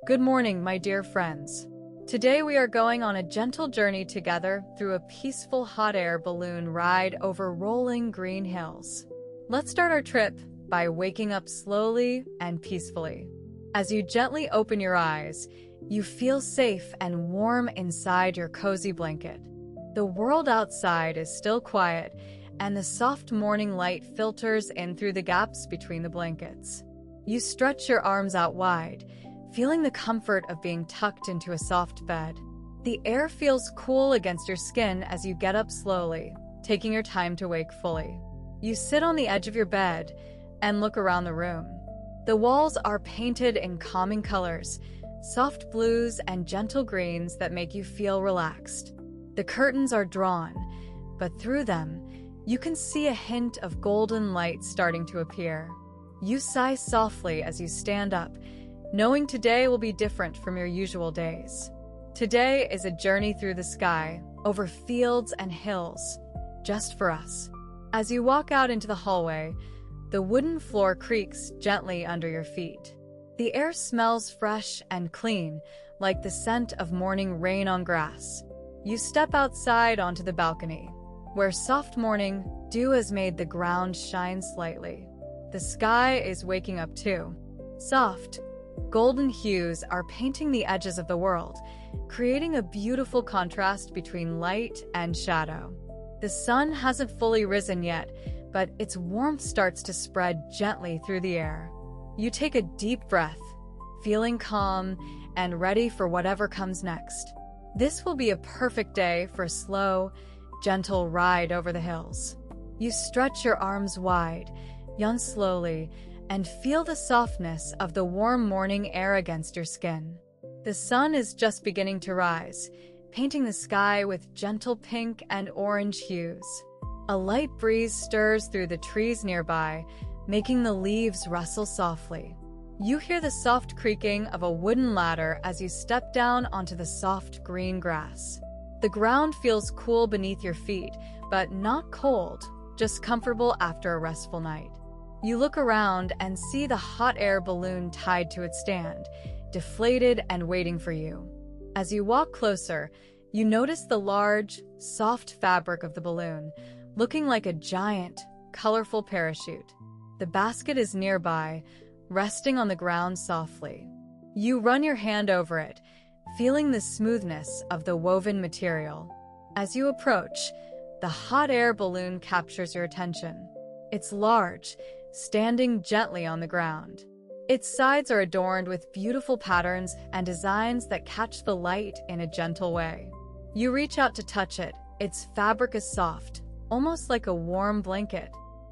Good morning, my dear friends. Today we are going on a gentle journey together through a peaceful hot air balloon ride over rolling green hills. Let's start our trip by waking up slowly and peacefully. As you gently open your eyes, you feel safe and warm inside your cozy blanket. The world outside is still quiet, and the soft morning light filters in through the gaps between the blankets. You stretch your arms out wide, feeling the comfort of being tucked into a soft bed. The air feels cool against your skin as you get up slowly, taking your time to wake fully. You sit on the edge of your bed and look around the room. The walls are painted in calming colors, soft blues and gentle greens that make you feel relaxed. The curtains are drawn, but through them, you can see a hint of golden light starting to appear. You sigh softly as you stand up, knowing today will be different from your usual days. Today is a journey through the sky, over fields and hills, just for us. As you walk out into the hallway, the wooden floor creaks gently under your feet. The air smells fresh and clean, like the scent of morning rain on grass. You step outside onto the balcony, where soft morning dew has made the ground shine slightly. The sky is waking up too. Soft, golden hues are painting the edges of the world, creating a beautiful contrast between light and shadow. The sun hasn't fully risen yet, but its warmth starts to spread gently through the air. You take a deep breath, feeling calm and ready for whatever comes next. This will be a perfect day for a slow, gentle ride over the hills. You stretch your arms wide, yawn slowly, and feel the softness of the warm morning air against your skin. The sun is just beginning to rise, painting the sky with gentle pink and orange hues. A light breeze stirs through the trees nearby, making the leaves rustle softly. You hear the soft creaking of a wooden ladder as you step down onto the soft green grass. The ground feels cool beneath your feet, but not cold, just comfortable after a restful night. You look around and see the hot air balloon tied to its stand, deflated and waiting for you. As you walk closer, you notice the large, soft fabric of the balloon, looking like a giant, colorful parachute. The basket is nearby, resting on the ground softly. You run your hand over it, feeling the smoothness of the woven material. As you approach, the hot air balloon captures your attention. It's large, standing gently on the ground. Its sides are adorned with beautiful patterns and designs that catch the light in a gentle way. You reach out to touch it. Its fabric is soft, almost like a warm blanket.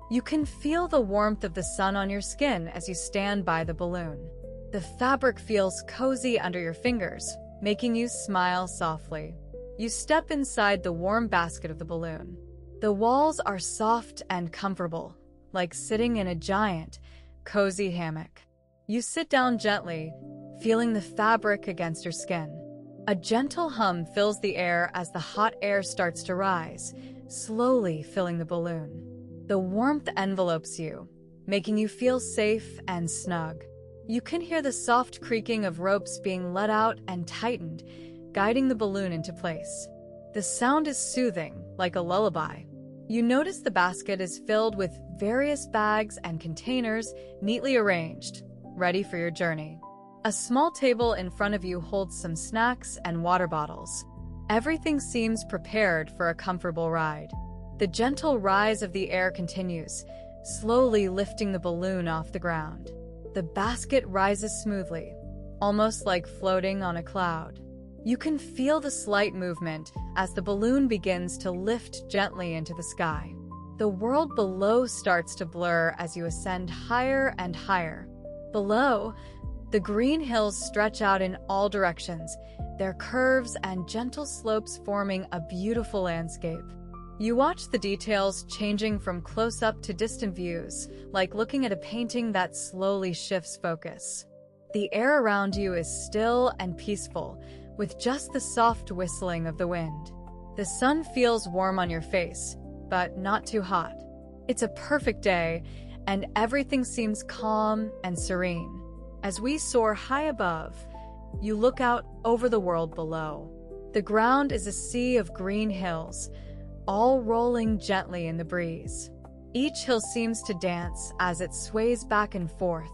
You can feel the warmth of the sun on your skin as you stand by the balloon. The fabric feels cozy under your fingers, making you smile softly. You step inside the warm basket of the balloon. The walls are soft and comfortable, like sitting in a giant, cozy hammock. You sit down gently, feeling the fabric against your skin. A gentle hum fills the air as the hot air starts to rise, slowly filling the balloon. The warmth envelopes you, making you feel safe and snug. You can hear the soft creaking of ropes being let out and tightened, guiding the balloon into place. The sound is soothing, like a lullaby. You notice the basket is filled with various bags and containers neatly arranged, ready for your journey. A small table in front of you holds some snacks and water bottles. Everything seems prepared for a comfortable ride. The gentle rise of the air continues, slowly lifting the balloon off the ground. The basket rises smoothly, almost like floating on a cloud. You can feel the slight movement as the balloon begins to lift gently into the sky. The world below starts to blur as you ascend higher and higher. Below, the green hills stretch out in all directions, their curves and gentle slopes forming a beautiful landscape. You watch the details changing from close-up to distant views, like looking at a painting that slowly shifts focus. The air around you is still and peaceful, with just the soft whistling of the wind. The sun feels warm on your face, but not too hot. It's a perfect day, and everything seems calm and serene. As we soar high above, You look out over the world below. The ground is a sea of green hills, all rolling gently in the breeze. Each hill seems to dance as it sways back and forth,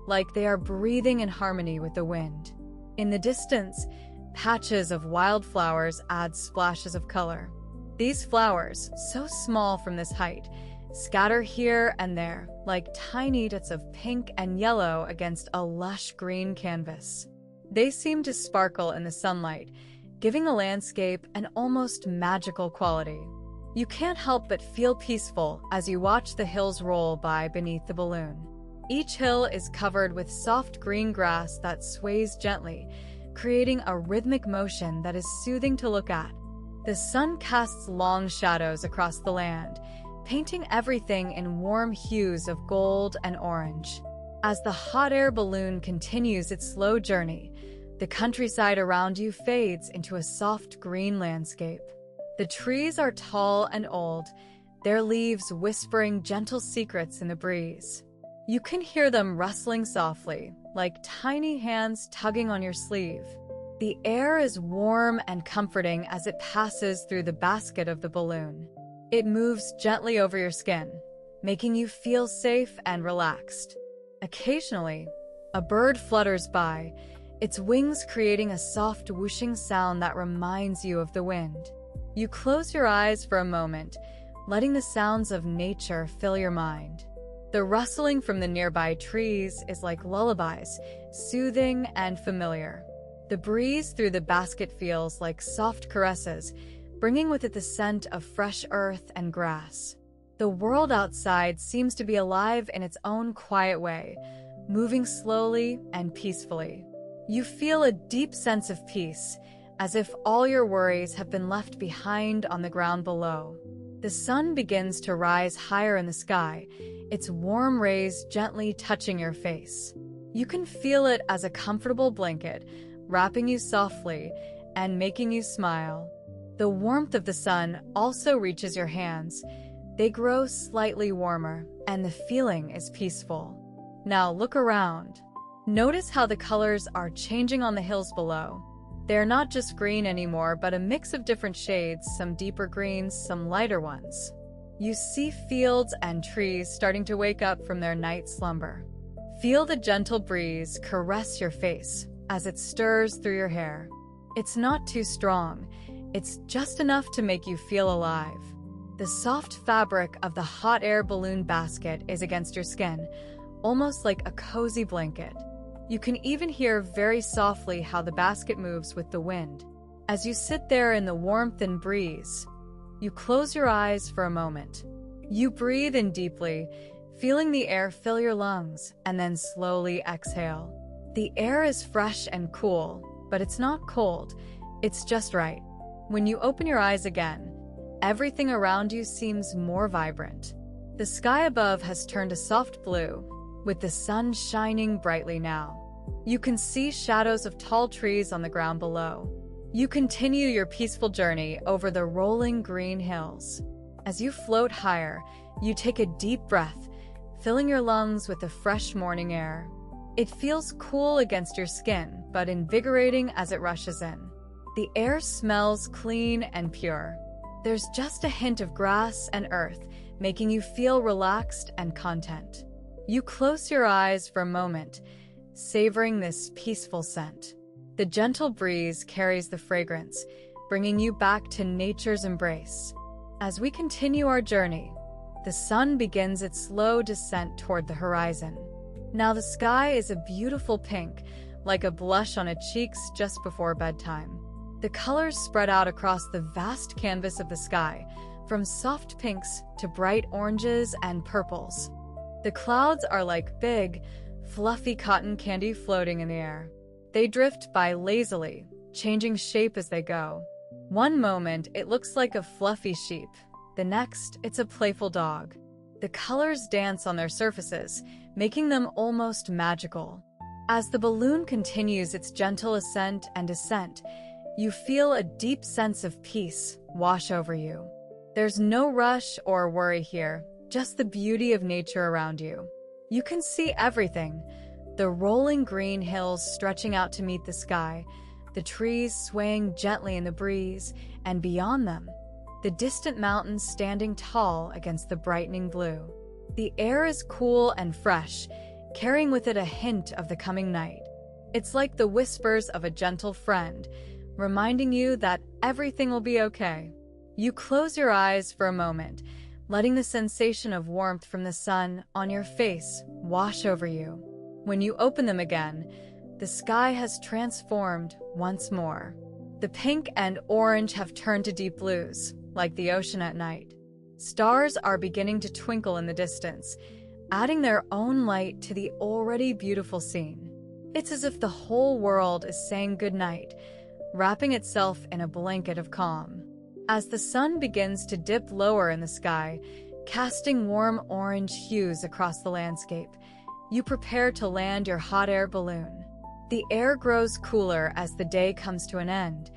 like they are breathing in harmony with the wind. In the distance, patches of wildflowers add splashes of color. These flowers, so small from this height, scatter here and there like tiny dots of pink and yellow against a lush green canvas. They seem to sparkle in the sunlight, giving the landscape an almost magical quality. You can't help but feel peaceful as you watch the hills roll by beneath the balloon. Each hill is covered with soft green grass that sways gently, creating a rhythmic motion that is soothing to look at. The sun casts long shadows across the land, painting everything in warm hues of gold and orange. As the hot air balloon continues its slow journey, the countryside around you fades into a soft green landscape. The trees are tall and old, their leaves whispering gentle secrets in the breeze. You can hear them rustling softly, like tiny hands tugging on your sleeve. The air is warm and comforting as it passes through the basket of the balloon. It moves gently over your skin, making you feel safe and relaxed. Occasionally, a bird flutters by, its wings creating a soft whooshing sound that reminds you of the wind. You close your eyes for a moment, letting the sounds of nature fill your mind. The rustling from the nearby trees is like lullabies, soothing and familiar. The breeze through the basket feels like soft caresses, bringing with it the scent of fresh earth and grass. The world outside seems to be alive in its own quiet way, moving slowly and peacefully. You feel a deep sense of peace, as if all your worries have been left behind on the ground below. The sun begins to rise higher in the sky, its warm rays gently touching your face. You can feel it as a comfortable blanket, wrapping you softly and making you smile. The warmth of the sun also reaches your hands. They grow slightly warmer, and the feeling is peaceful. Now look around. Notice how the colors are changing on the hills below. They're not just green anymore, but a mix of different shades, some deeper greens, some lighter ones. You see fields and trees starting to wake up from their night slumber. Feel the gentle breeze caress your face as it stirs through your hair. It's not too strong, it's just enough to make you feel alive. The soft fabric of the hot air balloon basket is against your skin, almost like a cozy blanket. You can even hear very softly how the basket moves with the wind. As you sit there in the warmth and breeze, you close your eyes for a moment. You breathe in deeply, feeling the air fill your lungs, and then slowly exhale. The air is fresh and cool, but it's not cold. It's just right. When you open your eyes again, everything around you seems more vibrant. The sky above has turned a soft blue, with the sun shining brightly now. You can see shadows of tall trees on the ground below. You continue your peaceful journey over the rolling green hills. As you float higher, you take a deep breath, filling your lungs with the fresh morning air. It feels cool against your skin, but invigorating as it rushes in. The air smells clean and pure. There's just a hint of grass and earth, making you feel relaxed and content. You close your eyes for a moment, savoring this peaceful scent. The gentle breeze carries the fragrance, bringing you back to nature's embrace. As we continue our journey, the sun begins its slow descent toward the horizon. Now the sky is a beautiful pink, like a blush on its cheeks just before bedtime. The colors spread out across the vast canvas of the sky, from soft pinks to bright oranges and purples. The clouds are like big, fluffy cotton candy floating in the air. They drift by lazily, changing shape as they go. One moment, it looks like a fluffy sheep. The next, it's a playful dog. The colors dance on their surfaces, making them almost magical. As the balloon continues its gentle ascent and descent, you feel a deep sense of peace wash over you. There's no rush or worry here, just the beauty of nature around you. You can see everything, The rolling green hills stretching out to meet the sky, the trees swaying gently in the breeze, and beyond them, the distant mountains standing tall against the brightening blue. The air is cool and fresh, carrying with it a hint of the coming night. It's like the whispers of a gentle friend, reminding you that everything will be okay. You close your eyes for a moment, letting the sensation of warmth from the sun on your face wash over you. When you open them again, the sky has transformed once more. The pink and orange have turned to deep blues, like the ocean at night. Stars are beginning to twinkle in the distance, adding their own light to the already beautiful scene. It's as if the whole world is saying goodnight, wrapping itself in a blanket of calm. As the sun begins to dip lower in the sky, casting warm orange hues across the landscape, you prepare to land your hot air balloon. The air grows cooler as the day comes to an end,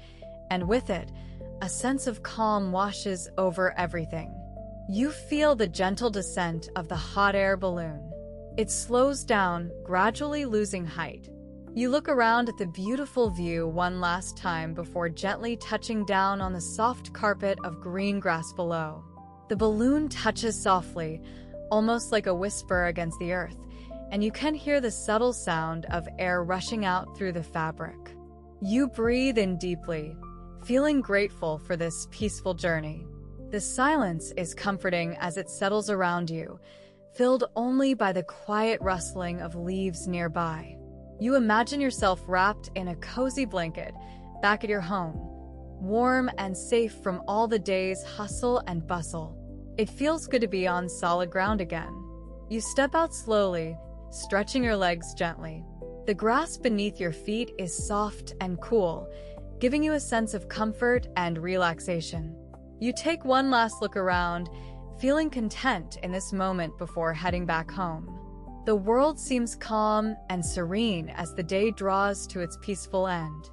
and with it, a sense of calm washes over everything. You feel the gentle descent of the hot air balloon. It slows down, gradually losing height. You look around at the beautiful view one last time before gently touching down on the soft carpet of green grass below. The balloon touches softly, almost like a whisper against the earth, and you can hear the subtle sound of air rushing out through the fabric. You breathe in deeply, feeling grateful for this peaceful journey. The silence is comforting as it settles around you, filled only by the quiet rustling of leaves nearby. You imagine yourself wrapped in a cozy blanket, back at your home, warm and safe from all the day's hustle and bustle. It feels good to be on solid ground again. You step out slowly, stretching your legs gently. The grass beneath your feet is soft and cool, giving you a sense of comfort and relaxation. You take one last look around, feeling content in this moment before heading back home. The world seems calm and serene as the day draws to its peaceful end.